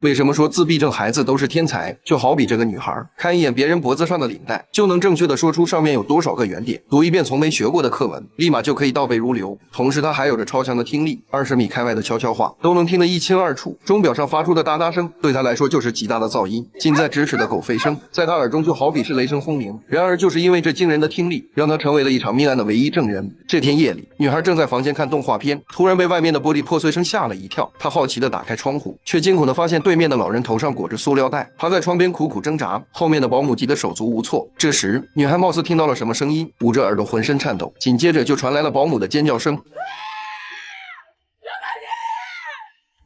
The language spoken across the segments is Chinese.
为什么说自闭症孩子都是天才？就好比这个女孩，看一眼别人脖子上的领带，就能正确的说出上面有多少个圆点，读一遍从没学过的课文，立马就可以倒背如流。同时，她还有着超强的听力，20米开外的悄悄话都能听得一清二楚。钟表上发出的哒哒声，对她来说就是极大的噪音。近在咫尺的狗吠声，在她耳中就好比是雷声轰鸣。然而，就是因为这惊人的听力，让她成为了一场命案的唯一证人。这天夜里，女孩正在房间看动画片，突然被外面的玻璃破碎声吓了一跳。她好奇地打开窗户，却惊恐地发现对面的老人头上裹着塑料袋，趴在窗边苦苦挣扎，后面的保姆急得手足无措。这时，女孩貌似听到了什么声音，捂着耳朵浑身颤抖，紧接着就传来了保姆的尖叫声。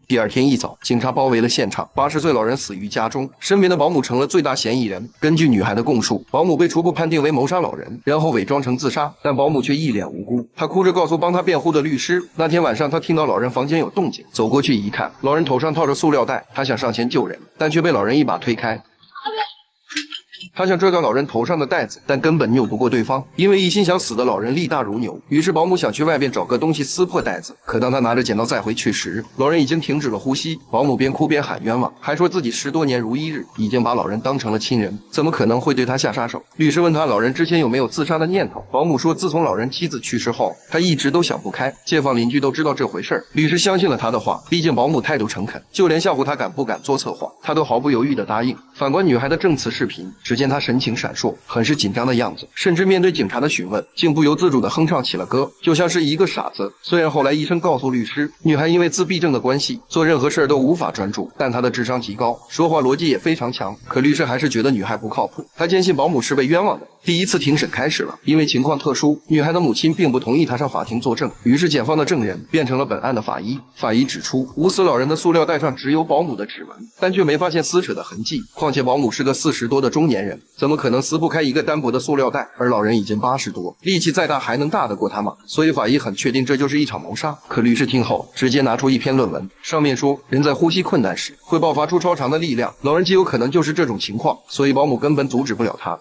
第二天一早，警察包围了现场，80岁老人死于家中，身边的保姆成了最大嫌疑人。根据女孩的供述，保姆被初步判定为谋杀老人，然后伪装成自杀，但保姆却一脸无辜。她哭着告诉帮她辩护的律师，那天晚上她听到老人房间有动静，走过去一看，老人头上套着塑料袋，她想上前救人，但却被老人一把推开。他想拽到老人头上的袋子，但根本拗不过对方，因为一心想死的老人力大如牛。于是保姆想去外边找个东西撕破袋子，可当他拿着剪刀再回去时，老人已经停止了呼吸。保姆边哭边喊冤枉，还说自己10多年如一日，已经把老人当成了亲人，怎么可能会对他下杀手？律师问他老人之前有没有自杀的念头，保姆说自从老人妻子去世后，他一直都想不开，街坊邻居都知道这回事儿。律师相信了他的话，毕竟保姆态度诚恳，就连吓唬他敢不敢做策划，他都毫不犹豫地答应。反观女孩的证词视频，只见她神情闪烁，很是紧张的样子，甚至面对警察的询问，竟不由自主地哼唱起了歌，就像是一个傻子。虽然后来医生告诉律师，女孩因为自闭症的关系，做任何事都无法专注，但她的智商极高，说话逻辑也非常强。可律师还是觉得女孩不靠谱，他坚信保姆是被冤枉的。第一次庭审开始了，因为情况特殊，女孩的母亲并不同意她上法庭作证，于是检方的证人变成了本案的法医。法医指出，捂死老人的塑料袋上只有保姆的指纹，但却没发现撕扯的痕迹。况且保姆是个40多的中年人，怎么可能撕不开一个单薄的塑料袋？而老人已经80多，力气再大还能大得过他吗？所以法医很确定这就是一场谋杀。可律师听后直接拿出一篇论文，上面说人在呼吸困难时会爆发出超长的力量，老人极有可能就是这种情况，所以保姆根本阻止不了他。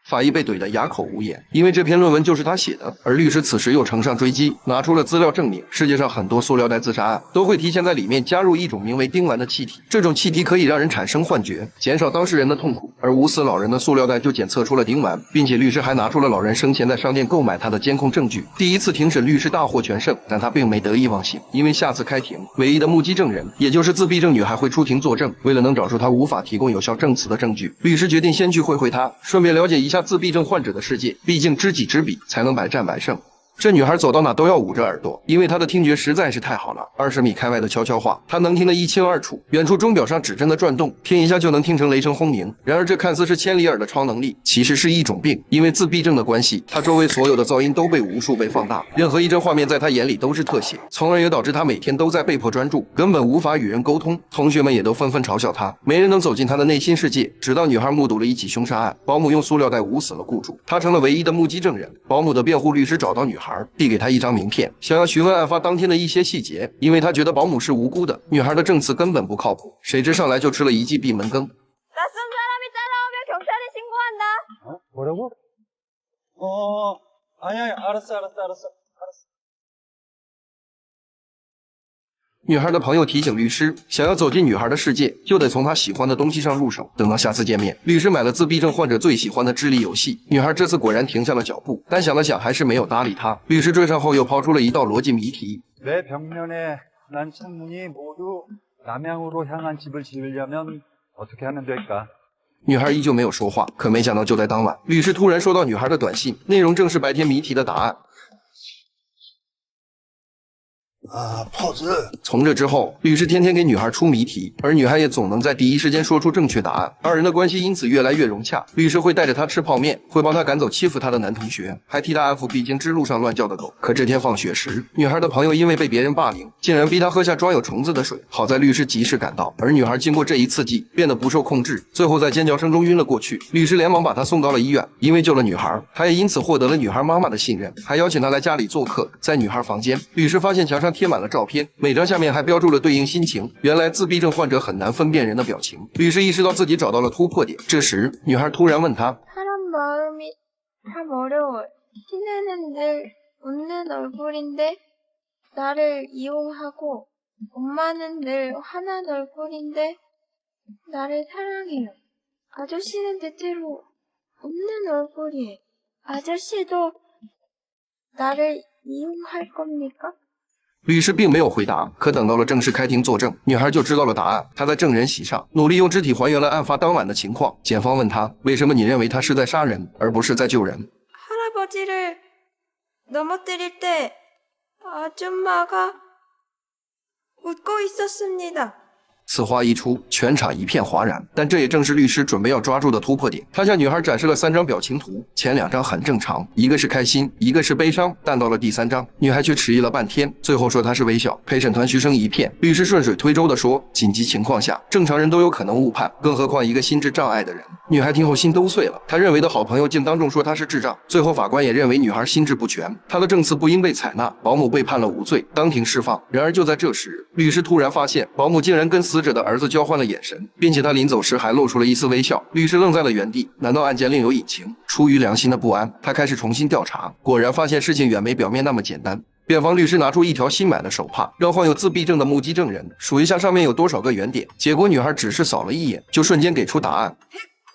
法医被怼得哑口无言，因为这篇论文就是他写的。而律师此时又乘上追击，拿出了资料证明，世界上很多塑料袋自杀案都会提前在里面加入一种名为丁烷的气体，这种气体可以让人产生幻觉，减少当事人的痛苦。而捂死老人的塑料袋就检测出了丁烷，并且律师还拿出了老人生前在商店购买他的监控证据。第一次庭审，律师大获全胜，但他并没得意忘形，因为下次开庭，唯一的目击证人，也就是自闭症女孩会出庭作证。为了能找出她无法提供有效证词的证据，律师决定先去会她，顺便了解一下自闭症患者的世界，毕竟知己知彼，才能百战百胜。这女孩走到哪都要捂着耳朵，因为她的听觉实在是太好了。20米开外的悄悄话，她能听得一清二楚。远处钟表上指针的转动，听一下就能听成雷声轰鸣。然而这看似是千里耳的超能力，其实是一种病。因为自闭症的关系，她周围所有的噪音都被无数倍放大，任何一帧画面在她眼里都是特写，从而也导致她每天都在被迫专注，根本无法与人沟通。同学们也都纷纷嘲笑她，没人能走进她的内心世界。直到女孩目睹了一起凶杀案，保姆用塑料袋捂死了雇主，她成了唯一的目击证人。保姆的辩护律师找到女孩，递给她一张名片，想要询问案发当天的一些细节，因为他觉得保姆是无辜的，女孩的证词根本不靠谱。谁知上来就吃了一记闭门羹。女孩的朋友提醒律师，想要走进女孩的世界，就得从她喜欢的东西上入手。等到下次见面，律师买了自闭症患者最喜欢的智力游戏。女孩这次果然停下了脚步，但想了想，还是没有搭理他。律师追上后，又抛出了一道逻辑谜题：내 벽면에 난 창문이 모두 남향으로 향한 집을 지으려면 어떻게 하면 될까？女孩依旧没有说话，可没想到就在当晚，律师突然收到女孩的短信，内容正是白天谜题的答案。从这之后，律师天天给女孩出谜题，而女孩也总能在第一时间说出正确答案，二人的关系因此越来越融洽。律师会带着她吃泡面，会帮她赶走欺负她的男同学，还替她安抚必经之路上乱叫的狗。可这天放学时，女孩的朋友因为被别人霸凌，竟然逼她喝下装有虫子的水。好在律师及时赶到，而女孩经过这一刺激，变得不受控制，最后在尖叫声中晕了过去。律师连忙把她送到了医院，因为救了女孩，他也因此获得了女孩妈妈的信任，还邀请她来家里做客。在女孩房间，律师发现墙上贴满了照片，每张下面还标注了对应心情。原来自闭症患者很难分辨人的表情。律师意识到自己找到了突破点。这时，女孩突然问他：“시내는 늘 웃는 얼굴인데 나를 이용하고 엄마는 늘 환한 얼굴인데 나를 사랑해요. 아저씨는 대체로 웃는 얼굴이에요. 아저씨도 나를 이용할 겁니까?律师并没有回答，可等到了正式开庭作证，女孩就知道了答案。她在证人席上努力用肢体还原了案发当晚的情况。检方问她：“为什么你认为他是在杀人，而不是在救人？” 할아버지를 넘어뜨릴 때 아줌마가 웃고 있었습니다. 此话一出，全场一片哗然。但这也正是律师准备要抓住的突破点。他向女孩展示了3张表情图，前2张很正常，一个是开心，一个是悲伤。但到了第3张，女孩却迟疑了半天，最后说她是微笑。陪审团嘘声一片，律师顺水推舟地说：“紧急情况下，正常人都有可能误判，更何况一个心智障碍的人。”女孩听后心都碎了，她认为的好朋友竟当众说她是智障。最后法官也认为女孩心智不全，她的证词不应被采纳，保姆被判了无罪，当庭释放。然而就在这时，律师突然发现保姆竟然跟死者的儿子交换了眼神，并且他临走时还露出了一丝微笑。律师愣在了原地，难道案件另有隐情？出于良心的不安，他开始重新调查，果然发现事情远没表面那么简单。辩方律师拿出一条新买的手帕，让患有自闭症的目击证人数一下上面有多少个圆点，结果女孩只是扫了一眼，就瞬间给出答案。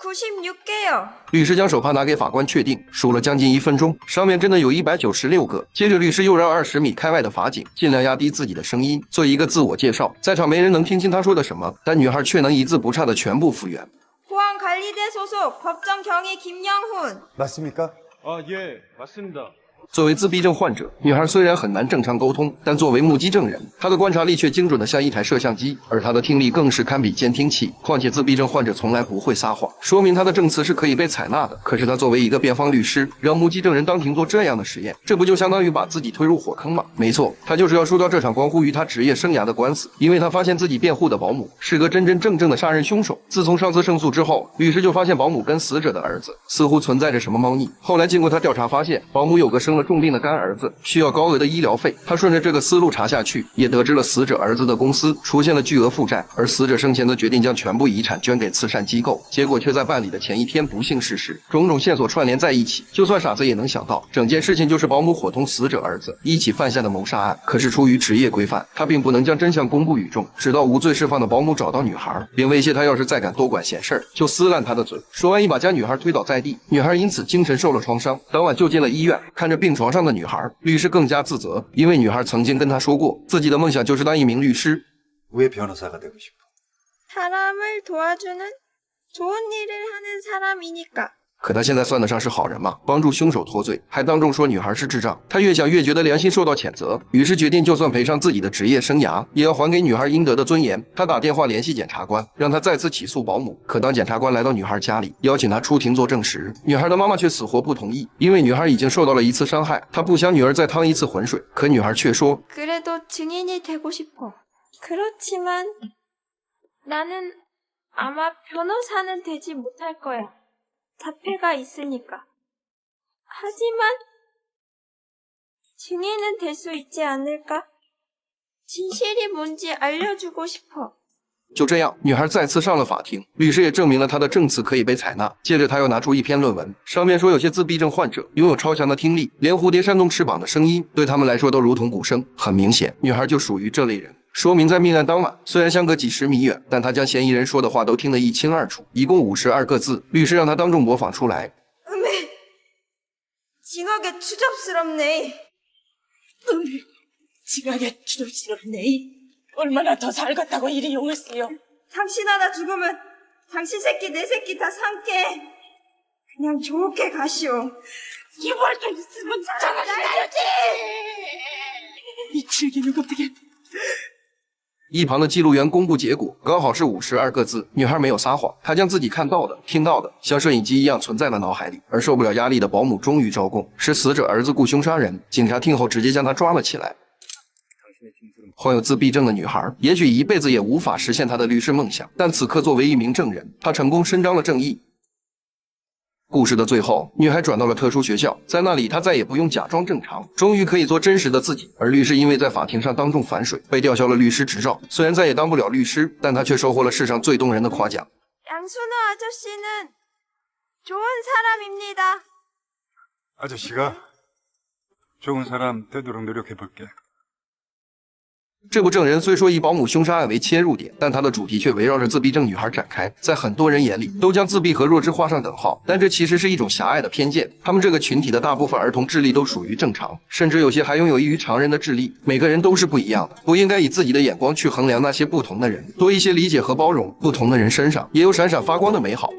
96개요. 律师将手帕拿给法官确定，数了将近1分钟，上面真的有196个。接着律师又让20米开外的法警尽量压低自己的声音，做一个自我介绍。在场没人能听清他说的什么，但女孩却能一字不差的全部复原。 포항관리대 소속 법정 경위 김영훈. 맞습니까? 아, 예, 맞습니다. 作为自闭症患者，女孩虽然很难正常沟通，但作为目击证人，她的观察力却精准的像一台摄像机，而她的听力更是堪比监听器。况且自闭症患者从来不会撒谎，说明她的证词是可以被采纳的。可是她作为一个辩方律师，让目击证人当庭做这样的实验，这不就相当于把自己推入火坑吗？没错，她就是要输掉这场关乎于她职业生涯的官司，因为她发现自己辩护的保姆是个真真正正的杀人凶手。自从上次胜诉之后，律师就发现保姆跟死者的儿子似乎存在着什么猫腻。后来经过他调查发现，保姆有个生了重病的干儿子，需要高额的医疗费。他顺着这个思路查下去，也得知了死者儿子的公司出现了巨额负债，而死者生前则决定将全部遗产捐给慈善机构，结果却在办理的前一天不幸逝世。种种线索串联在一起，就算傻子也能想到，整件事情就是保姆伙同死者儿子一起犯下的谋杀案。可是出于职业规范，他并不能将真相公布于众，直到无罪释放的保姆找到女孩，并威胁她要是再敢多管闲事，就撕烂她的嘴。说完一把将女孩推倒在地，女孩因此精神受了创伤，当晚就进了医院。看着病床上的女孩，律师更加自责，因为女孩曾经跟他说过，自己的梦想就是当一名律师。왜 변호사가 되고 싶어? 사람을 도와주는 좋은 일을 하는 사람이니까. 可他现在算得上是好人吗？帮助凶手脱罪，还当众说女孩是智障。他越想越觉得良心受到谴责，于是决定就算赔上自己的职业生涯，也要还给女孩应得的尊严。他打电话联系检察官，让他再次起诉保姆。可当检察官来到女孩家里，邀请她出庭作证时，女孩的妈妈却死活不同意，因为女孩已经受到了一次伤害，她不想女儿再趟一次浑水。可女孩却说 그래도 증인이 되고 싶어. 그렇지만 나는 아마 변호사는 되지 못할 거야. 자폐가 있으니까. 하지만 증인은 될 수 있지 않을까? 진실이 뭔지 알려주고 싶어. 就这样，女孩再次上了法庭，律师也证明了她的证词可以被采纳。接着，他又拿出一篇论文，上面说有些自闭症患者拥有超强的听力，连蝴蝶扇动翅膀的声音对他们来说都如同鼓声。很明显，女孩就属于这类人。说明在命案当晚，虽然相隔几十米远，但他将嫌疑人说的话都听得一清二楚，一共52个字。律师让他当众模仿出来。 징하게 추접스럽네. 징하게 추접스럽네. 얼마나 더 살겠다고 이리 용을 쓰요. 당신 하나 죽으면 당신 새끼 내 새끼 다 상게. 그냥 좋게 가시오. 이벌 좀 있으면 잘라야지. 이 즐기는 것들이 一旁的记录员公布结果，刚好是52个字。女孩没有撒谎，她将自己看到的、听到的，像摄影机一样存在了脑海里。而受不了压力的保姆终于招供，是死者儿子雇凶杀人。警察听后直接将他抓了起来。患有自闭症的女孩，也许一辈子也无法实现她的律师梦想，但此刻作为一名证人，她成功伸张了正义。故事的最后，女孩转到了特殊学校，在那里她再也不用假装正常，终于可以做真实的自己。而律师因为在法庭上当众反水，被吊销了律师执照。虽然再也当不了律师，但他却收获了世上最动人的夸奖。 양순호 아저씨는 좋은 사람입니다. 아저씨가 좋은 사람 되도록 노력해볼게. 这部证人虽说以保姆凶杀案为切入点，但它的主题却围绕着自闭症女孩展开。在很多人眼里，都将自闭和弱智画上等号，但这其实是一种狭隘的偏见。他们这个群体的大部分儿童智力都属于正常，甚至有些还拥有异于常人的智力。每个人都是不一样的，不应该以自己的眼光去衡量那些不同的人，多一些理解和包容。不同的人身上也有闪闪发光的美好。